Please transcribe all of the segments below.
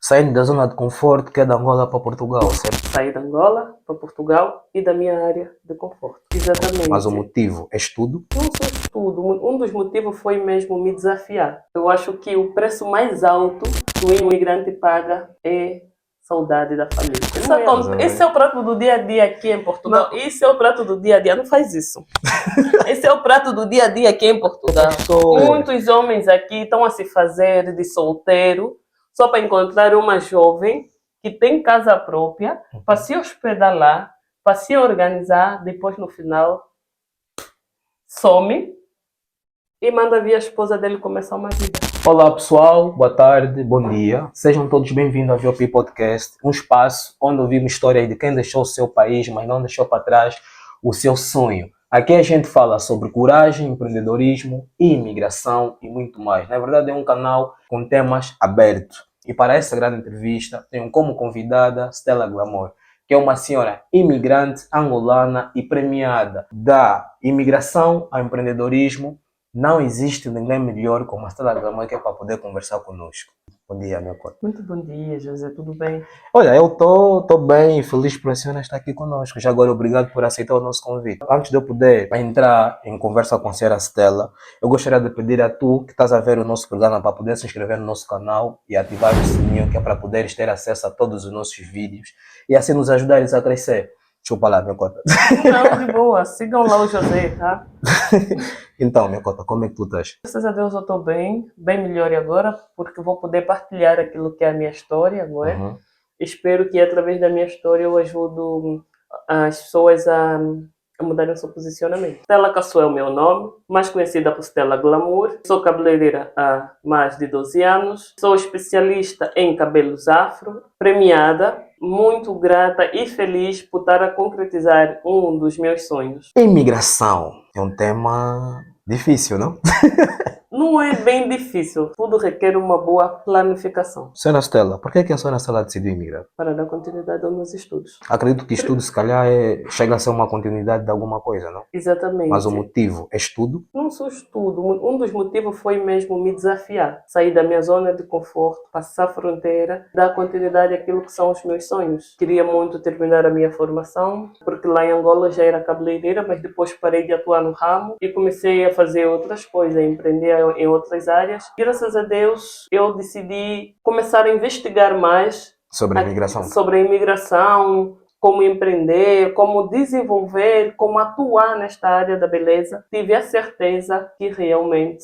Saindo da zona de conforto que é da Angola para Portugal, certo? Saí de Angola para Portugal e da minha área de conforto. Exatamente. Mas o motivo é estudo? Não só estudo, um dos motivos foi mesmo me desafiar. Eu acho que o preço mais alto que o imigrante paga é saudade da família. Esse é o prato do dia a dia aqui em Portugal. Esse é o prato do dia a dia. Não faz isso. Esse é o prato do dia a dia aqui em Portugal. Muitos homens aqui estão a se fazer de solteiro só para encontrar uma jovem que tem casa própria, para se hospedar lá, para se organizar, depois no final some e manda vir a esposa dele começar uma vida. Olá pessoal, boa tarde, bom dia. Sejam todos bem-vindos ao VOP Podcast, um espaço onde ouvimos histórias de quem deixou o seu país, mas não deixou para trás o seu sonho. Aqui a gente fala sobre coragem, empreendedorismo, imigração e muito mais. Na verdade é um canal com temas abertos. E para essa grande entrevista tenho como convidada Stella Glamour, que é uma senhora imigrante angolana e premiada. Da imigração ao empreendedorismo, não existe ninguém melhor como a Stella Glamour que é para poder conversar conosco. Bom dia, meu cota. Muito bom dia, José. Tudo bem? Olha, eu tô bem e feliz por a senhora estar aqui conosco. Já agora, obrigado por aceitar o nosso convite. Antes de eu poder entrar em conversa com a senhora Stella, eu gostaria de pedir a tu que estás a ver o nosso programa para poder se inscrever no nosso canal e ativar o sininho, que é para poderes ter acesso a todos os nossos vídeos e assim nos ajudares a crescer. Desculpa lá, minha cota. Não, de boa. Sigam lá o José, tá? Então, minha cota, como é que tu estás? Graças a Deus eu estou bem melhor agora, porque vou poder partilhar aquilo que é a minha história, não é? Uhum. Espero que através da minha história eu ajudo as pessoas a mudarem o seu posicionamento. Stella Cassou é o meu nome, mais conhecida por Stella Glamour. Sou cabeleireira há mais de 12 anos. Sou especialista em cabelos afro, premiada, muito grata e feliz por estar a concretizar um dos meus sonhos. Imigração é um tema difícil, não? Não é bem difícil, tudo requer uma boa planificação. Senhora Stella, por que a senhora Stella decidiu emigrar? Para dar continuidade aos meus estudos. Acredito que estudo, se calhar, chega a ser uma continuidade de alguma coisa, não? Exatamente. Mas o motivo é estudo? Não só estudo, um dos motivos foi mesmo me desafiar. Sair da minha zona de conforto, passar a fronteira, dar continuidade àquilo que são os meus sonhos. Queria muito terminar a minha formação, porque lá em Angola eu já era cabeleireira, mas depois parei de atuar no ramo e comecei a fazer outras coisas, a empreender em outras áreas. Graças a Deus eu decidi começar a investigar mais Sobre a imigração? Sobre a imigração, como empreender, como desenvolver, como atuar nesta área da beleza. Tive a certeza que realmente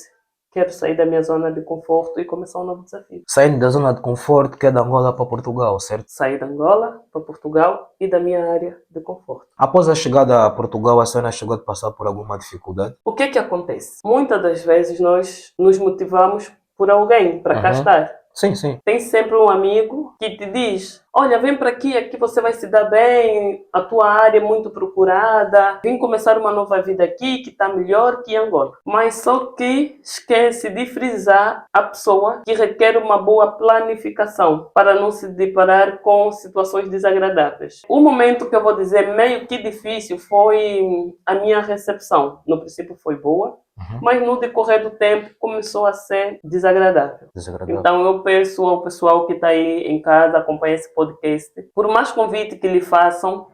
quero sair da minha zona de conforto e começar um novo desafio. Saindo da zona de conforto que é da Angola para Portugal, certo? Sair da Angola para Portugal e da minha área de conforto. Após a chegada a Portugal, a senhora chegou a passar por alguma dificuldade? O que é que acontece? Muitas das vezes nós nos motivamos por alguém para cá estar. Sim, sim. Tem sempre um amigo que te diz: olha, vem para aqui você vai se dar bem, a tua área é muito procurada, vem começar uma nova vida aqui que está melhor que em Angola. Mas só que esquece de frisar a pessoa que requer uma boa planificação para não se deparar com situações desagradáveis. O momento que eu vou dizer meio que difícil foi a minha recepção. No princípio foi boa, mas no decorrer do tempo começou a ser desagradável. Então eu peço ao pessoal que está aí em casa, acompanha esse podcast, por mais convite que lhe façam,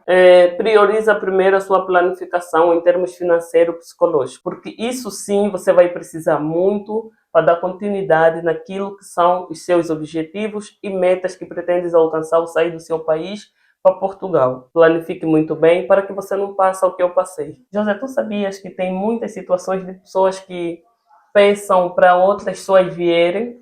prioriza primeiro a sua planificação em termos financeiro e psicológico, porque isso sim você vai precisar muito para dar continuidade naquilo que são os seus objetivos e metas que pretendes alcançar ao sair do seu país para Portugal. Planifique muito bem para que você não passe o que eu passei. José, tu sabias que tem muitas situações de pessoas que pensam para outras pessoas virem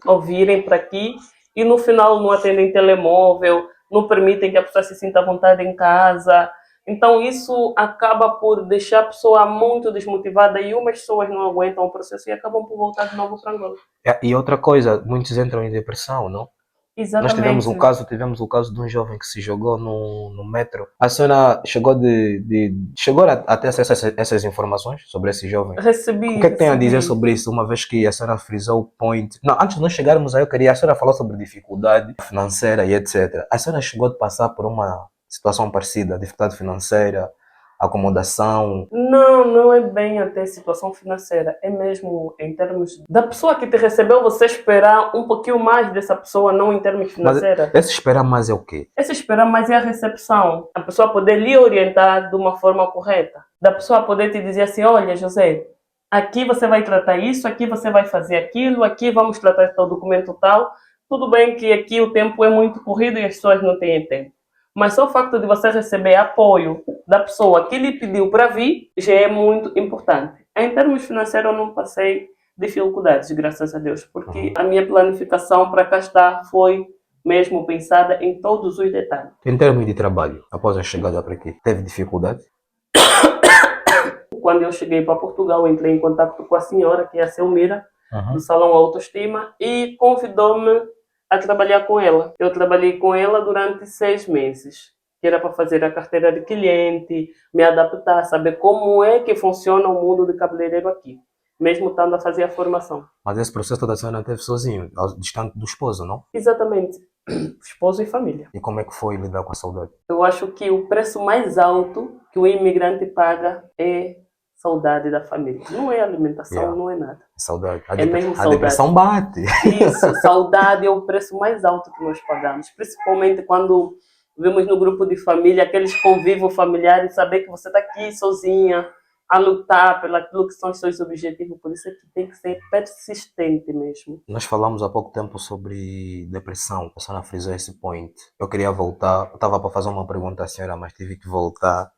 para aqui e no final não atendem telemóvel, não permitem que a pessoa se sinta à vontade em casa. Então isso acaba por deixar a pessoa muito desmotivada e umas pessoas não aguentam o processo e acabam por voltar de novo para Angola. E outra coisa, muitos entram em depressão, não? Exatamente. Nós tivemos o caso de um jovem que se jogou no metro. A senhora chegou a ter acesso a essas informações sobre esse jovem? Recebi. O que é que tem a dizer sobre isso, uma vez que a senhora frisou o point? Não, antes de nós chegarmos aí, a senhora falou sobre dificuldade financeira e etc. A senhora chegou a passar por uma situação parecida, dificuldade financeira, acomodação? Não, não é bem até situação financeira. É mesmo em termos da pessoa que te recebeu, você esperar um pouquinho mais dessa pessoa, não em termos Mas financeiros. esse esperar mais é o quê? Esse esperar mais é a recepção. A pessoa poder lhe orientar de uma forma correta. Da pessoa poder te dizer assim, olha, José, aqui você vai tratar isso, aqui você vai fazer aquilo, aqui vamos tratar tal documento tal. Tudo bem que aqui o tempo é muito corrido e as pessoas não têm tempo. Mas só o facto de você receber apoio da pessoa que lhe pediu para vir já é muito importante. Em termos financeiros, eu não passei dificuldades, graças a Deus, porque a minha planificação para cá estar foi mesmo pensada em todos os detalhes. Em termos de trabalho, após a chegada para aqui, teve dificuldade? Quando eu cheguei para Portugal, entrei em contato com a senhora, que é a Selmira, do Salão Autoestima, e convidou-me a trabalhar com ela. Eu trabalhei com ela durante 6 meses, que era para fazer a carteira de cliente, me adaptar, saber como é que funciona o mundo de cabeleireiro aqui, mesmo estando a fazer a formação. Mas esse processo da senhora teve sozinho, distante do esposo, não? Exatamente. Esposo e família. E como é que foi lidar com a saudade? Eu acho que o preço mais alto que o imigrante paga é saudade da família. Não é alimentação, não é nada. Saudade. É mesmo A saudade. depressão bate. Isso, saudade é o preço mais alto que nós pagamos. Principalmente quando vemos no grupo de família, aqueles convívios familiares, saber que você está aqui sozinha, a lutar pelo que são os seus objetivos. Por isso é que tem que ser persistente mesmo. Nós falamos há pouco tempo sobre depressão. A senhora frisou esse point. Eu queria voltar. Eu estava para fazer uma pergunta à senhora, mas tive que voltar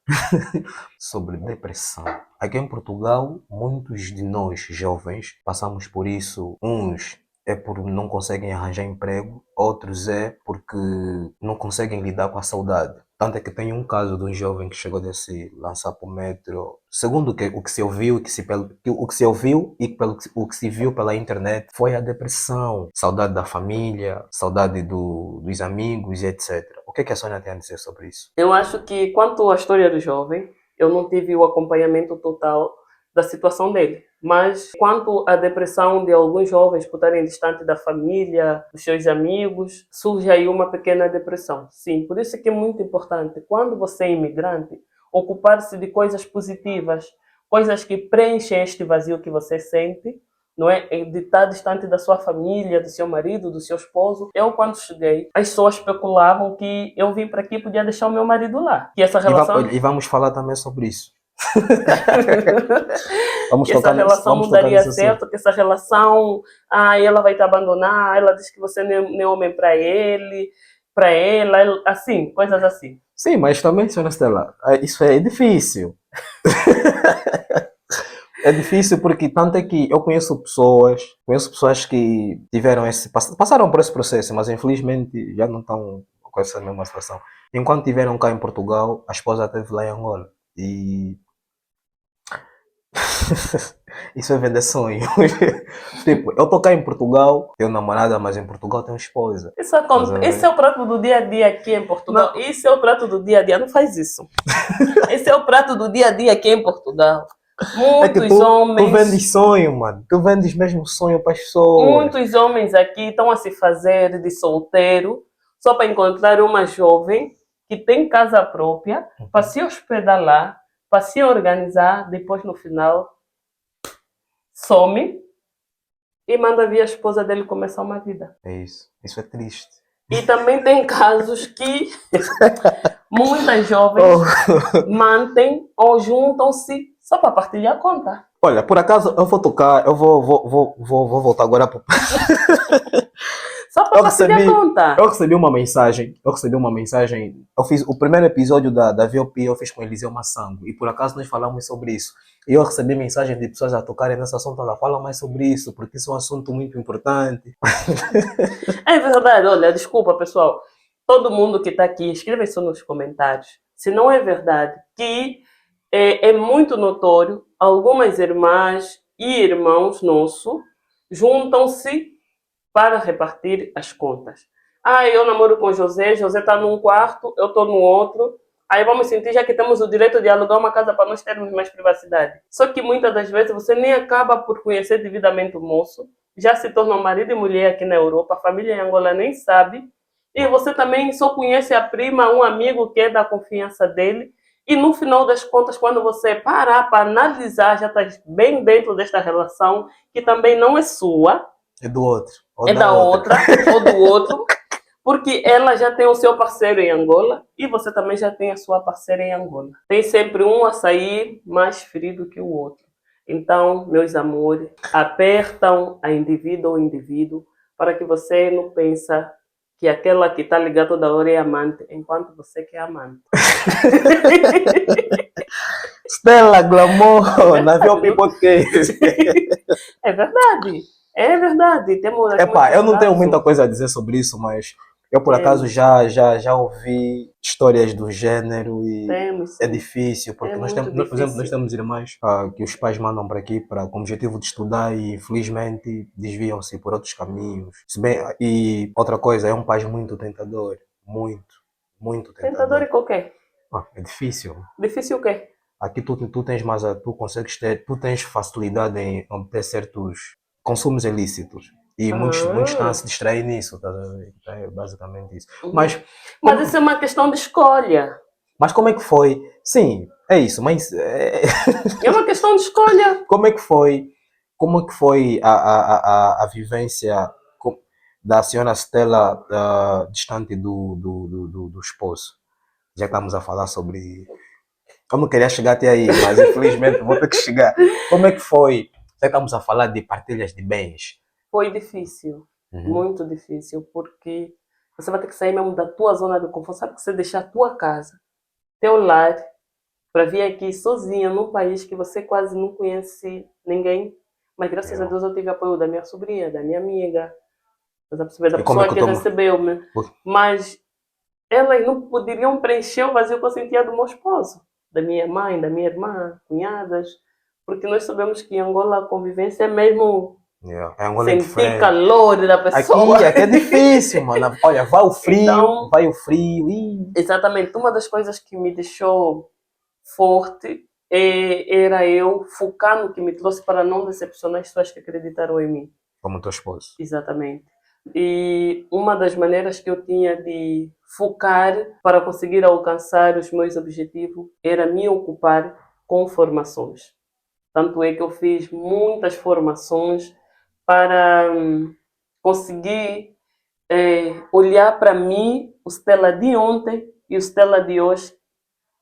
sobre depressão. Aqui em Portugal, muitos de nós jovens passamos por isso. Uns é por não conseguem arranjar emprego, outros é porque não conseguem lidar com a saudade. Tanto é que tem um caso de um jovem que chegou a se lançar para o metro. Segundo o que se ouviu o que se viu pela internet foi a depressão, saudade da família, saudade dos amigos, etc. O que a senhora tem a dizer sobre isso? Eu acho que, quanto à história do jovem, eu não tive o acompanhamento total da situação dele. Mas quanto à depressão de alguns jovens por estarem distante da família, dos seus amigos, surge aí uma pequena depressão. Sim, por isso é que é muito importante, quando você é imigrante, ocupar-se de coisas positivas, coisas que preenchem este vazio que você sente, não é? De estar distante da sua família, do seu marido, do seu esposo. Eu, quando cheguei, as pessoas especulavam que eu vim para aqui e podia deixar o meu marido lá. Que essa relação... E vamos falar também sobre isso. Que essa relação não daria certo, que essa relação, ela vai te abandonar, ela diz que você nem é homem para ele, para ela, assim, coisas assim. Sim, mas também, senhora Stella, isso é difícil. É difícil porque tanto é que eu conheço pessoas que tiveram passaram por esse processo, mas infelizmente já não estão com essa mesma situação. Enquanto tiveram cá em Portugal, a esposa esteve lá em Angola. E isso é vender sonho. Tipo, eu tô cá em Portugal, tenho namorada, mas em Portugal tenho esposa. Esse é o prato do dia a dia aqui em Portugal. Não. Isso é o prato do dia a dia, não faz isso. Esse é o prato do dia a dia aqui em Portugal. Muitos homens. Tu vendes sonho, mano. Tu vendes mesmo sonho para as pessoas. Muitos homens aqui estão a se fazer de solteiro só para encontrar uma jovem que tem casa própria, para se hospedar lá, para se organizar, depois no final some e manda vir a esposa dele começar uma vida. É isso. Isso é triste. E também tem casos que muitas jovens mantêm ou juntam-se só para partilhar a conta. Olha, por acaso eu vou tocar, eu vou voltar agora para... Só para partilhar a conta. Eu recebi uma mensagem. Eu fiz o primeiro episódio da VOP, eu fiz com Eliseu Massango. E por acaso nós falamos sobre isso. E eu recebi mensagem de pessoas a tocarem nesse assunto. Ela fala mais sobre isso, porque isso é um assunto muito importante. É verdade. Olha, desculpa, pessoal. Todo mundo que está aqui, escreva isso nos comentários. Se não é verdade que é muito notório, algumas irmãs e irmãos nossos juntam-se para repartir as contas. Eu namoro com José está num quarto, eu estou no outro. Aí vamos sentir já que temos o direito de alugar uma casa para nós termos mais privacidade. Só que muitas das vezes você nem acaba por conhecer devidamente o moço, já se tornam marido e mulher aqui na Europa, a família em Angola nem sabe, e você também só conhece a prima, um amigo que é da confiança dele, E no final das contas, quando você parar para analisar, já está bem dentro desta relação, que também não é sua, É do outro. Ou é da outra ou do outro, porque ela já tem o seu parceiro em Angola e você também já tem a sua parceira em Angola. Tem sempre um a sair mais ferido que o outro. Então, meus amores, apertam a indivíduo ou indivíduo para que você não pense que aquela que está ligada toda hora é amante, enquanto você que é amante. Stella Glamour, na VOP Podcast. É verdade. É verdade. Temos Epá, eu não tenho casos. muita coisa a dizer sobre isso, mas eu por acaso já ouvi histórias do gênero e Temos, é sim. difícil, porque É nós muito temos, por exemplo, nós difícil. temos irmãs que os pais mandam para aqui com o objetivo de estudar e infelizmente desviam-se por outros caminhos. Se bem, e outra coisa, é um país muito tentador, muito Tentador tentador. e qualquer. É difícil. Difícil o quê? Aqui tu tens mais, tu consegues ter, tu tens facilidade em obter certos consumos ilícitos. E muitos estão a se distrair nisso, tá a ver? É basicamente isso. Mas Mas isso é uma questão de escolha. como é que foi? Sim, é isso, mas É uma questão de escolha. como é que foi? Como é que foi a vivência da senhora Stella distante do esposo? Já que estamos a falar sobre. Eu não queria chegar até aí, mas infelizmente vou ter que chegar. Como é que foi? Já que estamos a falar de partilhas de bens. Foi difícil. Uhum. Muito difícil. Porque você vai ter que sair mesmo da tua zona de conforto. Sabe que você deixar a tua casa, teu lar, para vir aqui sozinha num país que você quase não conhece ninguém. Mas graças a Deus eu tive apoio da minha sobrinha, da minha amiga, da E como é pessoa que que eu tomo? recebeu-me. Mas elas não poderiam preencher o vazio que eu sentia do meu esposo, da minha mãe, da minha irmã, cunhadas, porque nós sabemos que em Angola a convivência é mesmo É Angola é sentir diferente. calor da pessoa. Aqui é difícil, mano. Olha, vai o frio, Então, vai o frio. exatamente, uma das coisas que me deixou forte era eu focar no que me trouxe para não decepcionar as pessoas que acreditaram em mim. Como teu esposo. Exatamente. E uma das maneiras que eu tinha de focar para conseguir alcançar os meus objetivos era me ocupar com formações. Tanto é que eu fiz muitas formações para conseguir olhar para mim, o Stella de ontem e o Stella de hoje,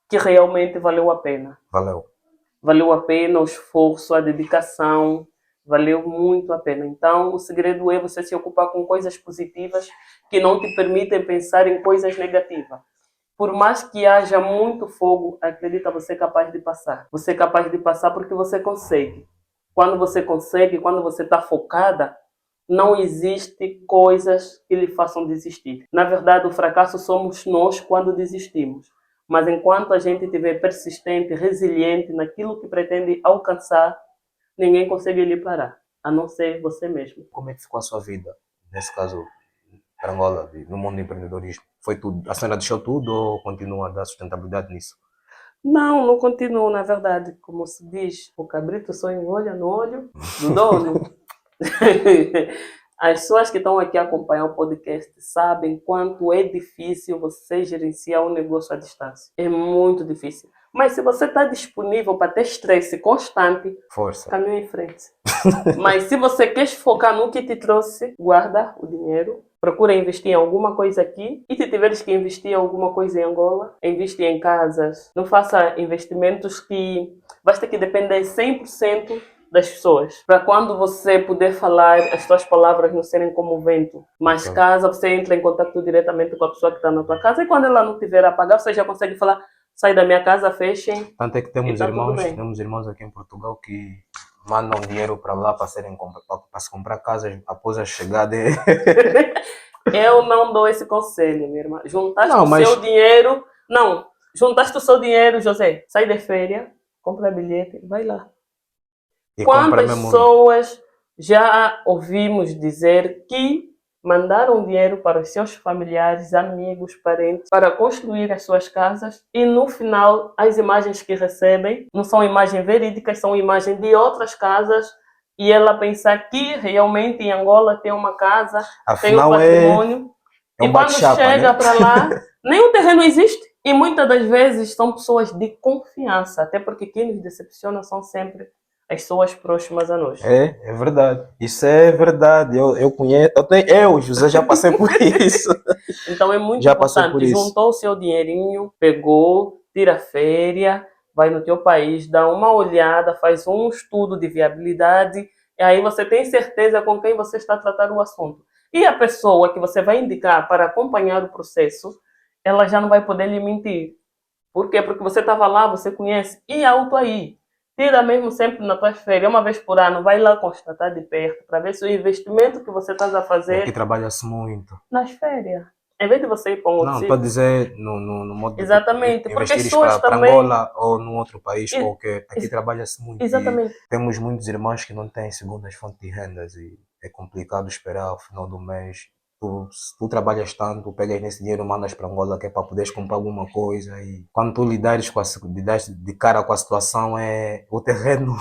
que realmente valeu a pena. Valeu. Valeu a pena o esforço, a dedicação, valeu muito a pena. Então, o segredo é você se ocupar com coisas positivas que não te permitem pensar em coisas negativas. Por mais que haja muito fogo, acredita, você é capaz de passar. Você é capaz de passar porque você consegue. Quando você consegue, quando você está focada, não existe coisas que lhe façam desistir. Na verdade, o fracasso somos nós quando desistimos. Mas enquanto a gente estiver persistente, resiliente naquilo que pretende alcançar, ninguém consegue lhe parar, a não ser você mesmo. Como é que ficou a sua vida, nesse caso, para Angola, no mundo do empreendedorismo? Foi tudo? A senhora deixou tudo ou continua a dar sustentabilidade nisso? Não, não continuo, na verdade. Como se diz, o cabrito só engolha no olho do dono. As pessoas que estão aqui a acompanhar o podcast sabem quanto é difícil você gerenciar um negócio à distância. É muito difícil. Mas se você está disponível para ter estresse constante, Força. caminho em frente. Mas se você quer focar no que te trouxe, guarda o dinheiro, procura investir em alguma coisa aqui. E se tiveres que investir em alguma coisa em Angola, investe em casas. Não faça investimentos que vais ter que depender 100% das pessoas. Para quando você puder falar, as suas palavras não serem como o vento. Mas casa, você entra em contato diretamente com a pessoa que está na tua casa. E quando ela não tiver a pagar, você já consegue falar, sai da minha casa, fechem. Tanto é que tá temos irmãos aqui em Portugal que mandam dinheiro para lá para se comprar casas após a chegada. Eu não dou esse conselho, minha irmã. Juntaste Não, o mas- seu dinheiro. Não, juntaste o seu dinheiro, José. Sai de férias, compra bilhete, vai lá. E compra Quantas mesmo. pessoas já ouvimos dizer que mandaram dinheiro para os seus familiares, amigos, parentes, para construir as suas casas e no final as imagens que recebem não são imagens verídicas, são imagens de outras casas e ela pensar que realmente em Angola tem uma casa, tem um Afinal, patrimônio é um e quando bate-chapa, chega né? para lá, nem o terreno existe. E muitas das vezes são pessoas de confiança, até porque quem nos decepciona são sempre as pessoas próximas a nós. É verdade. Isso é verdade. Eu conheço, José, já passei por isso. Então é muito Já passei por importante. isso. Juntou o seu dinheirinho, pegou, tira férias, vai no teu país, dá uma olhada, faz um estudo de viabilidade, e aí você tem certeza com quem você está tratando o assunto. E a pessoa que você vai indicar para acompanhar o processo, ela já não vai poder lhe mentir. Por quê? Porque você estava lá, você conhece, e alto aí. Tira mesmo sempre na tua férias, uma vez por ano, vai lá constatar de perto, para ver se o investimento que você está a Aqui fazer trabalha-se muito. nas férias. Em vez de você ir para um outro Não, estou a sítio. dizer no modo de Exatamente, porque as investires pessoas para também. Angola ou num outro país qualquer. Aqui Ex- trabalha-se muito e Exatamente. temos muitos irmãos que não têm segundas fontes de rendas e é complicado esperar ao final do mês. Se tu trabalhas tanto, pegas nesse dinheiro, mandas para Angola que é para poderes comprar alguma coisa e quando tu lidares lidares de cara com a situação o terreno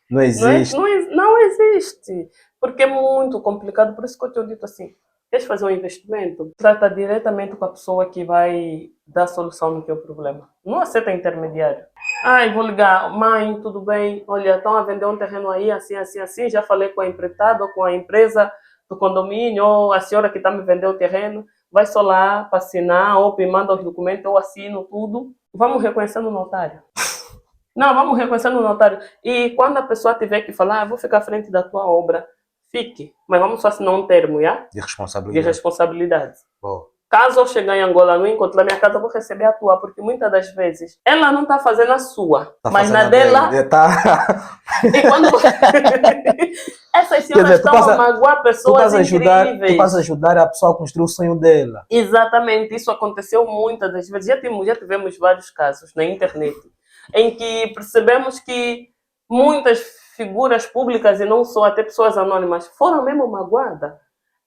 não existe. Não existe. Porque é muito complicado. Por isso que eu tenho dito assim: queres fazer um investimento? Trata diretamente com a pessoa que vai dar solução no teu problema. Não aceita intermediário. Ai, vou ligar, mãe, tudo bem? Olha, estão a vender um terreno aí, assim, assim, assim. Já falei com a empreitada ou com a empresa do condomínio, ou a senhora que está me vendendo o terreno. Vai só lá para assinar, ou me manda os documentos, eu assino tudo. Vamos reconhecer no notário. Não, vamos reconhecer no notário. E quando a pessoa tiver que falar, vou ficar à frente da tua obra, fique. Mas vamos só assinar um termo, já? De De responsabilidade. responsabilidade. Bom, Caso eu chegar em Angola não encontrar minha casa, eu vou receber a tua, porque muitas das vezes ela não está fazendo a sua, tá mas fazendo na a dele. dela. Tá. E quando essas Quer senhoras dizer, estão a magoar tu pessoas estás a incríveis. ajudar a pessoa a construir o sonho dela. Exatamente, isso aconteceu muitas das vezes. Já tivemos vários casos na internet em que percebemos que muitas figuras públicas e não só, até pessoas anônimas, foram mesmo magoadas.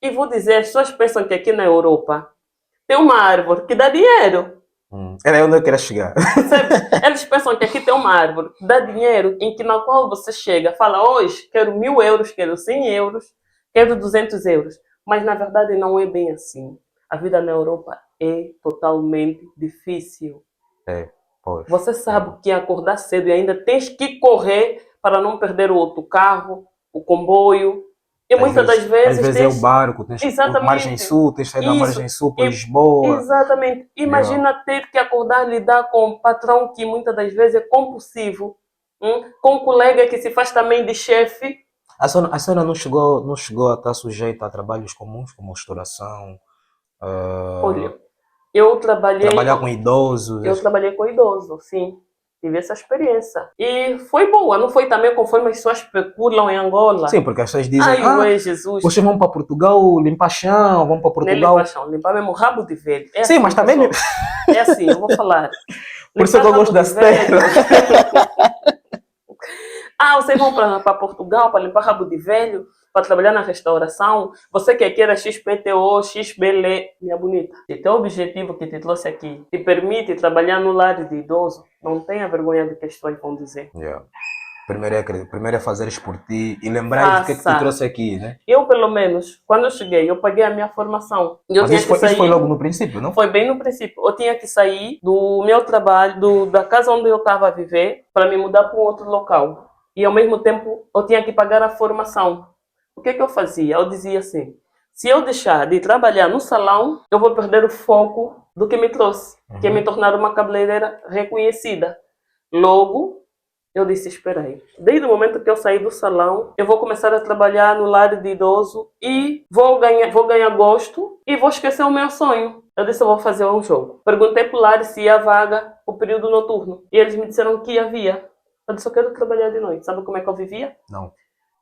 E vou dizer, as pessoas pensam que aqui na Europa tem uma árvore que dá dinheiro. Era onde eu queria chegar. Percebes? Eles pensam que aqui tem uma árvore que dá dinheiro em que na qual você chega, fala, hoje quero 1.000 euros, quero 100 euros, quero 200 euros. Mas na verdade não é bem assim. A vida na Europa é totalmente difícil. Pois. Você sabe que acordar cedo e ainda tens que correr para não perder o outro carro, o comboio. E muitas das Às vezes vezes é o tens. barco, tens margem Exatamente. sul, tens de sair da Isso. margem sul para E- Lisboa. Exatamente. Yeah. Imagina ter que acordar e lidar com um patrão que muitas das vezes é compulsivo, com um colega que se faz também de chefe. A senhora não chegou a estar sujeita a trabalhos comuns, como restauração, Olha, eu trabalhei, trabalhar com idosos. eu trabalhei com idoso, sim. Tive essa experiência. E foi boa, não foi também conforme as pessoas especulam em Angola. Sim, porque as pessoas dizem, Ai, ué, Jesus. vocês vão para Portugal limpar chão, vão para Nem Portugal. limpar chão, limpar mesmo rabo de velho. É Sim, assim, mas também. pessoal. É assim, eu vou falar. Por isso que eu Limpar gosto rabo da de velho. Stella. Vocês vão para Portugal para limpar rabo de velho, para trabalhar na restauração. Você que queira XPTO, XBLE, minha bonita. Se teu objetivo que te trouxe aqui te permite trabalhar no lar de idoso, não tenha vergonha do que as pessoas vão dizer. Yeah. Primeiro é fazeres por ti e lembrar do que te trouxe aqui, né? Eu, pelo menos, quando eu cheguei, eu paguei a minha formação. Mas isso foi logo no princípio, não? Foi bem no princípio. Eu tinha que sair do meu trabalho, da casa onde eu estava a viver, para me mudar para um outro local. E ao mesmo tempo, eu tinha que pagar a formação. O que eu fazia? Eu dizia assim: se eu deixar de trabalhar no salão, eu vou perder o foco do que me trouxe, que é me tornar uma cabeleireira reconhecida. Logo, eu disse, espera aí. Desde o momento que eu saí do salão, eu vou começar a trabalhar no lar de idoso e vou ganhar gosto e vou esquecer o meu sonho. Eu disse, eu vou fazer um jogo. Perguntei pro lar se ia vaga o período noturno. E eles me disseram que havia. Eu disse, eu quero trabalhar de noite. Sabe como é que eu vivia? Não.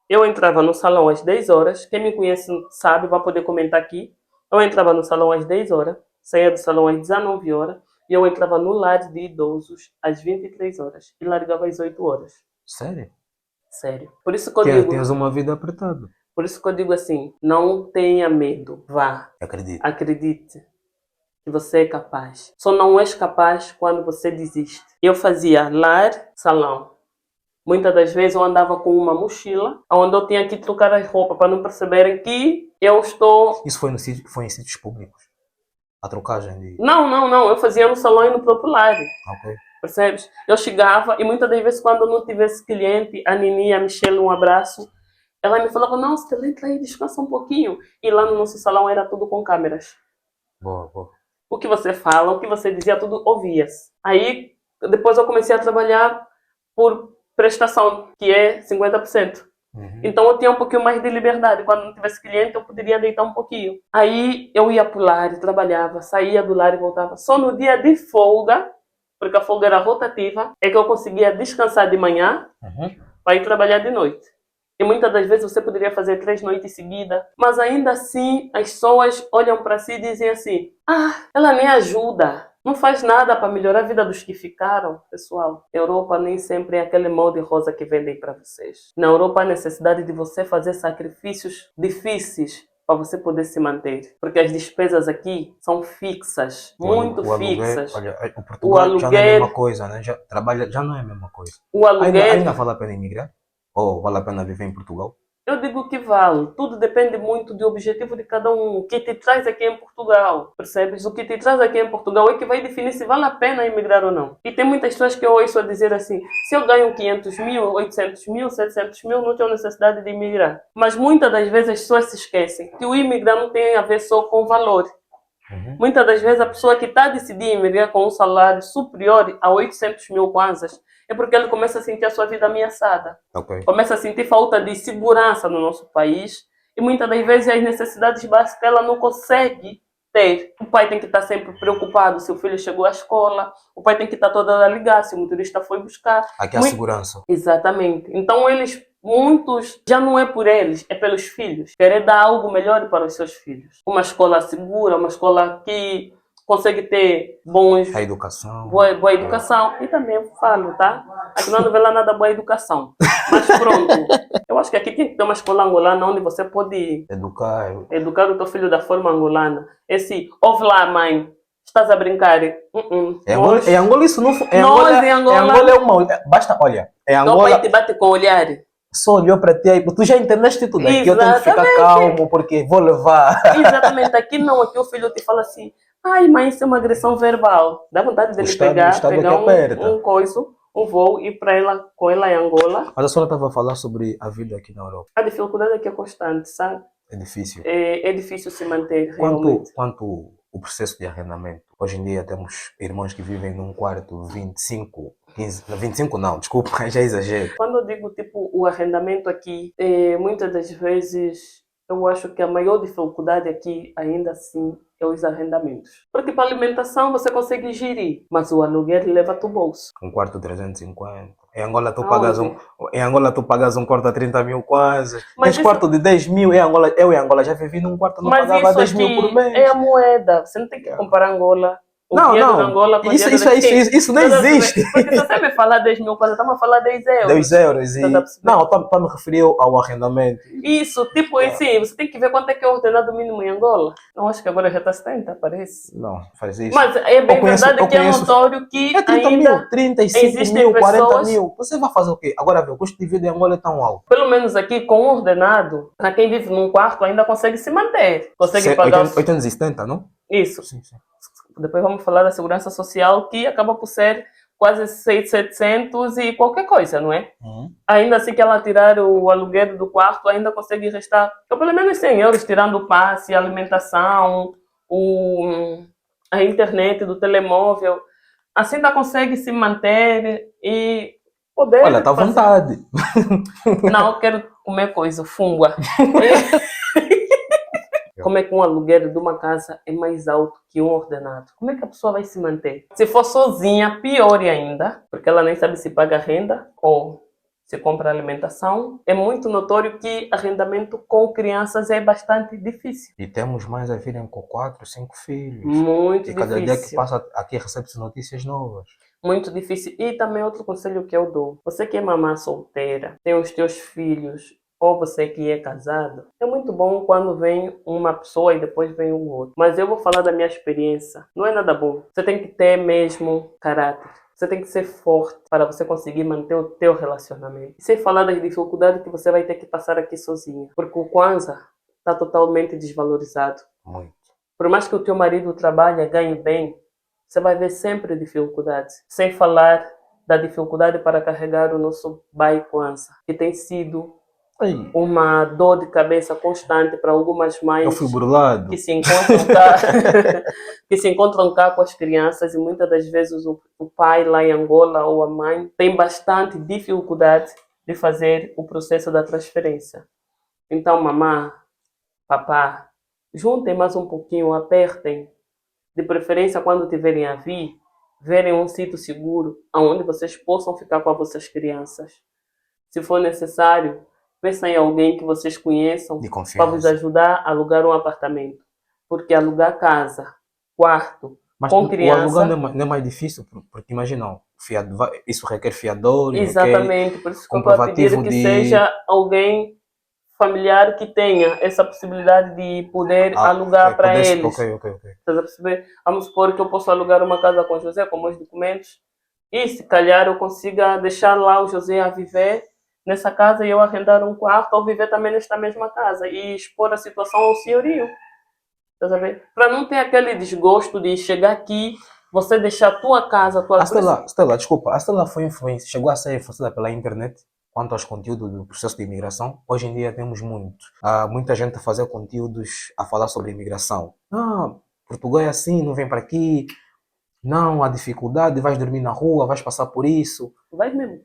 Eu entrava no salão às 10 horas. Quem me conhece sabe, vai poder comentar aqui. Eu entrava no salão às 10 horas. Saía do salão às 19 horas. E eu entrava no lar de idosos às 23 horas e largava às 8 horas. Sério? Sério. Por isso que eu digo... Tens uma vida apertada. Por isso que eu digo assim, não tenha medo, vá. Acredito. Acredite que você é capaz. Só não és capaz quando você desiste. Eu fazia lar, salão. Muitas das vezes eu andava com uma mochila, onde eu tinha que trocar as roupas para não perceberem que eu estou... Isso foi em sítios públicos? A trocagem de... Não. Eu fazia no salão e no próprio lar. Ok. Percebes? Eu chegava e muitas das vezes quando eu não tivesse cliente, a Nini, a Michelle, um abraço, ela me falava, não, Stella, entra aí, descansa um pouquinho. E lá no nosso salão era tudo com câmeras. Boa. O que você fala, o que você dizia, tudo ouvias. Aí, depois eu comecei a trabalhar por prestação, que é 50%. Então eu tinha um pouquinho mais de liberdade. Quando não tivesse cliente, eu poderia deitar um pouquinho. Aí eu ia pro lar e trabalhava, saía do lar e voltava. Só no dia de folga, porque a folga era rotativa, é que eu conseguia descansar de manhã para ir trabalhar de noite. E muitas das vezes você poderia fazer 3 noites seguidas, mas ainda assim as pessoas olham para si e dizem assim: ah, ela nem ajuda, não faz nada para melhorar a vida dos que ficaram. Pessoal, Europa nem sempre é aquele molde rosa que vendem para vocês. Na Europa há necessidade de você fazer sacrifícios difíceis para você poder se manter. Porque as despesas aqui são fixas, muito fixas. Olha, o O Portugal já não é a mesma aluguel, coisa, né? Já não é a mesma coisa. o aluguel. Ainda vale a pena emigrar? Ou vale a pena viver em Portugal? Eu digo que vale. Tudo depende muito do objetivo de cada um. O que te traz aqui em Portugal, percebes? O que te traz aqui em Portugal é que vai definir se vale a pena emigrar ou não. E tem muitas pessoas que eu ouço a dizer assim: se eu ganho 500 mil, 800 mil, 700 mil, não tenho necessidade de emigrar. Mas muitas das vezes as pessoas se esquecem que o emigrar não tem a ver só com valor. Muitas das vezes a pessoa que está decidindo emigrar com um salário superior a 800 mil kwanzas é porque ele começa a sentir a sua vida ameaçada. Ok. Começa a sentir falta de segurança no nosso país e muitas das vezes as necessidades básicas ela não consegue ter. O pai tem que estar sempre preocupado se o filho chegou à escola, o pai tem que estar toda hora a ligar se o motorista foi buscar. Aqui há segurança. Exatamente. Então muitos, já não é por eles, é pelos filhos. Querer dar algo melhor para os seus filhos. Uma escola segura, uma escola que consegue ter bons... A educação. Boa educação. E também falo, tá? Aqui não vê lá nada boa educação. Mas pronto. Eu acho que aqui tem que ter uma escola angolana onde você pode educar o teu filho da forma angolana. Esse, ouve lá, mãe. Estás a brincar? Em Angola isso não... Em Angola é uma... Basta, olha. Em Angola... Teu pai te bate com o olhar. Só olhou para ti aí, tu já entendeste tudo, né? Que eu tenho que ficar calmo porque vou levar. Exatamente, aqui não, aqui o filho te fala assim, ai mãe, isso é uma agressão verbal. Dá vontade dele pegar um voo e ir com ela em Angola. Mas a senhora estava a falar sobre a vida aqui na Europa. A dificuldade aqui é constante, sabe? É difícil. É difícil se manter realmente. Quanto o processo de arrendamento? Hoje em dia temos irmãos que vivem num quarto 25, 15, 25 não, desculpa, já exagero. Quando eu digo tipo o arrendamento aqui, muitas das vezes eu acho que a maior dificuldade aqui ainda assim é os arrendamentos. Porque para alimentação você consegue gerir, mas o aluguel leva-te o bolso. Um quarto 350. Em Angola tu pagas um quarto a 30 mil quase. Mas quarto de 10 mil. Eu em Angola já vivi num quarto, não pagava 10 mil por mês. É a moeda. Você não tem que comparar Angola. Isso não existe. Porque se você me falar 10 mil, quando estamos a falar 10 euros. 10 euros. Não, para me referir ao arrendamento. Isso, tipo assim, você tem que ver quanto é que é o ordenado mínimo em Angola. Não, acho que agora já está 70, parece. Não, faz isso. Mas é bem verdade que é notório que 30 ainda mil, 35 mil, 40 mil. Você vai fazer o quê? Agora, o custo de vida em Angola é tão alto. Pelo menos aqui, com o ordenado, para quem vive num quarto ainda consegue se manter. Consegue pagar... 870, não? Isso. Sim. Depois vamos falar da segurança social, que acaba por ser quase 700 e qualquer coisa, não é? Ainda assim que ela tirar o aluguel do quarto, ainda consegue restar pelo menos 100 euros, tirando o passe, a alimentação, a internet do telemóvel. Assim ainda consegue se manter e poder... Olha, tá à vontade. Não, eu quero comer coisa, fungua. Como é que um aluguel de uma casa é mais alto que um ordenado? Como é que a pessoa vai se manter? Se for sozinha, pior ainda, porque ela nem sabe se paga renda ou se compra alimentação. É muito notório que arrendamento com crianças é bastante difícil. E temos mais a virem com 4, 5 filhos. Muito difícil. E cada dia que passa aqui recebe-se notícias novas. Muito difícil. E também outro conselho que eu dou. Você que é mamã solteira, tem os teus filhos, ou você que é casado, é muito bom quando vem uma pessoa e depois vem o outro. Mas eu vou falar da minha experiência. Não é nada bom. Você tem que ter mesmo caráter. Você tem que ser forte para você conseguir manter o teu relacionamento. E sem falar das dificuldades que você vai ter que passar aqui sozinha. Porque o Kwanza está totalmente desvalorizado. Muito. Por mais que o teu marido trabalhe, ganhe bem, você vai ver sempre dificuldades. Sem falar da dificuldade para carregar o nosso pai Kwanzaa, que tem sido Ei, uma dor de cabeça constante para algumas eu mães fui burlado. que se encontram cá, que se encontram cá com as crianças, e muitas das vezes o pai lá em Angola ou a mãe tem bastante dificuldade de fazer o processo da transferência. Então, mamã, papá, juntem mais um pouquinho, apertem, de preferência quando tiverem a vir, verem um sítio seguro onde vocês possam ficar com as vossas crianças. Se for necessário, peçam em alguém que vocês conheçam De para vos confiança. ajudar a alugar um apartamento. Porque alugar casa, quarto, Mas com o criança... alugar não é mais difícil, porque imagina, isso requer fiador, requer Exatamente, por isso que eu estou a pedir comprovativo que de... seja alguém familiar que tenha essa possibilidade de poder alugar para eles. Ok. Estás a perceber? Vamos supor que eu posso alugar uma casa com o José, com meus documentos, e se calhar eu consiga deixar lá o José a viver nessa casa e eu arrendar um quarto ou viver também nesta mesma casa e expor a situação ao senhorio. Estás a ver? Para não ter aquele desgosto de chegar aqui, você deixar a tua casa, a tua A Stella, desculpa, a Stella chegou a ser influenciada pela internet quanto aos conteúdos do processo de imigração. Hoje em dia temos muito. Há muita gente a fazer conteúdos a falar sobre imigração. Portugal é assim, não vem para aqui. Não, há dificuldade, vais dormir na rua, vais passar por isso. Vai mesmo.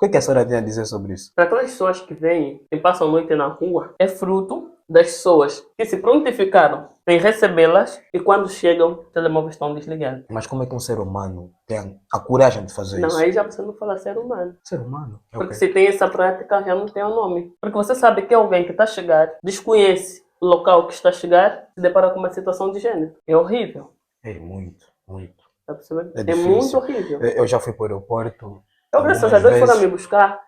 O que a senhora tem a dizer sobre isso? Para aquelas pessoas que vêm e passam a noite na rua, é fruto das pessoas que se prontificaram em recebê-las e quando chegam, os telemóveis estão desligados. Mas como é que um ser humano tem a coragem de fazer Não, isso? aí já você não fala ser humano. Ser humano? Porque se tem essa prática, já não tem o nome. Porque você sabe que alguém que está a chegar, desconhece o local que está a chegar, se depara com uma situação de gênero. É horrível. É muito. Tá percebendo? É É difícil. muito horrível. Eu já fui para o aeroporto. Eu, graças a algumas Deus, foram vezes. me buscar.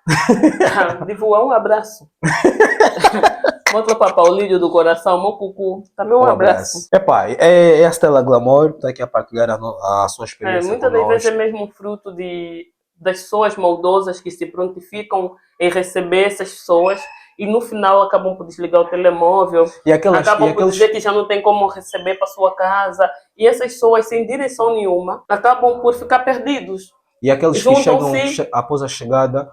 De voar, um abraço. Mostra para Paulídio do coração, meu cucu. Também um abraço. Epá, é a Stella Glamour, está aqui a partilhar a sua experiência Muitas das vezes é conosco. mesmo fruto das pessoas maldosas que se prontificam em receber essas pessoas e no final acabam por desligar o telemóvel, acabam por dizer que já não tem como receber para sua casa, e essas pessoas sem direção nenhuma acabam por ficar perdidos. E aqueles que chegam Juntam-se. após a chegada,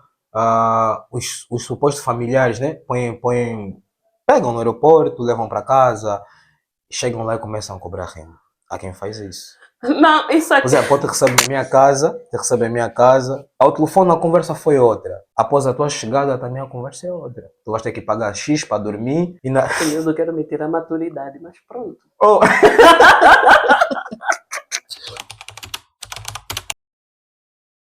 os supostos familiares, né? Pegam no aeroporto, levam para casa, chegam lá e começam a cobrar renda. Há quem faz isso. Não, isso aqui. Por exemplo, te recebe na minha casa, ao telefone a conversa foi outra. Após a tua chegada também a conversa é outra. Tu vais ter que pagar X para dormir e Eu não quero me tirar a maturidade, mas pronto. Oh.